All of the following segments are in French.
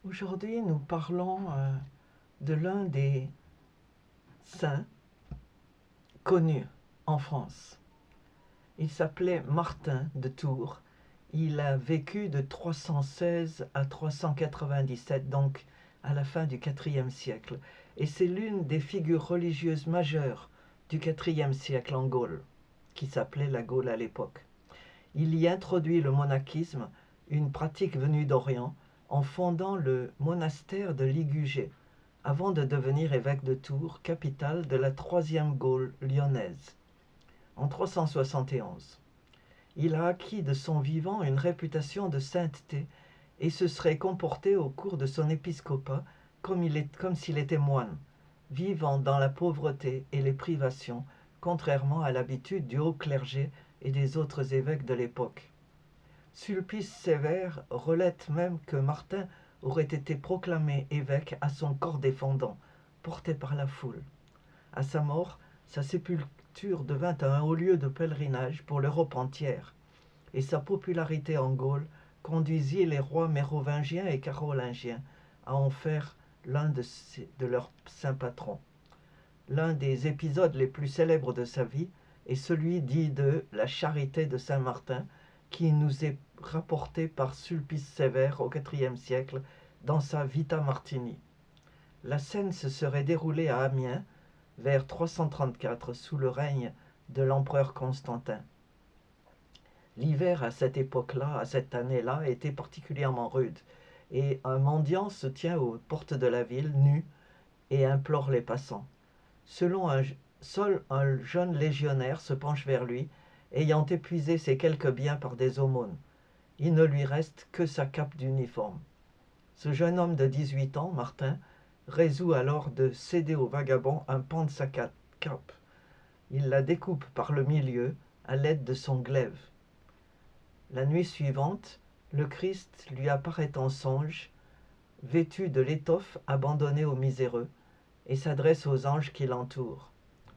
Aujourd'hui, nous parlons de l'un des saints connus en France. Il s'appelait Martin de Tours. Il a vécu de 316 à 397, donc à la fin du IVe siècle. Et c'est l'une des figures religieuses majeures du IVe siècle en Gaule, qui s'appelait la Gaule à l'époque. Il y introduit le monachisme, une pratique venue d'Orient, en fondant le monastère de Ligugé, avant de devenir évêque de Tours, capitale de la troisième Gaule lyonnaise, en 371. Il a acquis de son vivant une réputation de sainteté et se serait comporté au cours de son épiscopat comme s'il était moine, vivant dans la pauvreté et les privations, contrairement à l'habitude du haut clergé et des autres évêques de l'époque. Sulpice Sévère relate même que Martin aurait été proclamé évêque à son corps défendant, porté par la foule. À sa mort, sa sépulture devint un haut lieu de pèlerinage pour l'Europe entière, et sa popularité en Gaule conduisit les rois mérovingiens et carolingiens à en faire l'un de leurs saints patrons. L'un des épisodes les plus célèbres de sa vie est celui dit de la charité de Saint-Martin, qui nous est rapporté par Sulpice Sévère au IVe siècle dans sa Vita Martini. La scène se serait déroulée à Amiens vers 334 sous le règne de l'empereur Constantin. L'hiver à cette époque-là, à cette année-là, était particulièrement rude, et un mendiant se tient aux portes de la ville, nu, et implore les passants. Seul un jeune légionnaire se penche vers lui, ayant épuisé ses quelques biens par des aumônes. Il ne lui reste que sa cape d'uniforme. Ce jeune homme de 18 ans, Martin, résout alors de céder au vagabond un pan de sa cape. Il la découpe par le milieu à l'aide de son glaive. La nuit suivante, le Christ lui apparaît en songe, vêtu de l'étoffe abandonnée aux miséreux, et s'adresse aux anges qui l'entourent.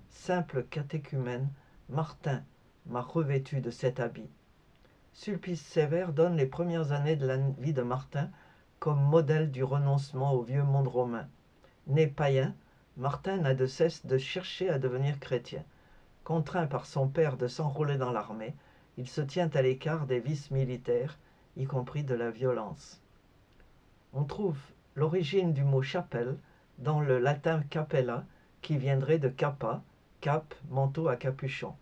Simple catéchumène, Martin m'a revêtu de cet habit. Sulpice Sévère donne les premières années de la vie de Martin comme modèle du renoncement au vieux monde romain. Né païen, Martin n'a de cesse de chercher à devenir chrétien. Contraint par son père de s'enrôler dans l'armée, il se tient à l'écart des vices militaires, y compris de la violence. On trouve l'origine du mot chapelle dans le latin capella, qui viendrait de capa, cape, manteau à capuchon.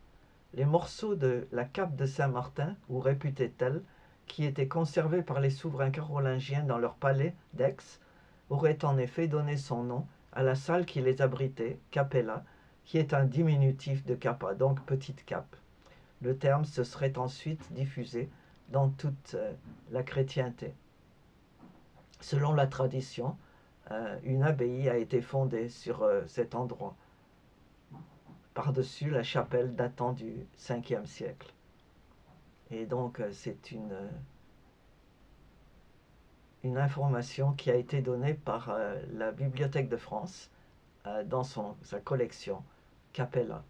Les morceaux de la cape de Saint-Martin, ou réputée telle, qui étaient conservés par les souverains carolingiens dans leur palais d'Aix, auraient en effet donné son nom à la salle qui les abritait, capella, qui est un diminutif de capa, donc petite cape. Le terme se serait ensuite diffusé dans toute la chrétienté. Selon la tradition, une abbaye a été fondée sur cet endroit, par-dessus la chapelle datant du 5e siècle. Et donc c'est une information qui a été donnée par la Bibliothèque de France dans sa collection Capella.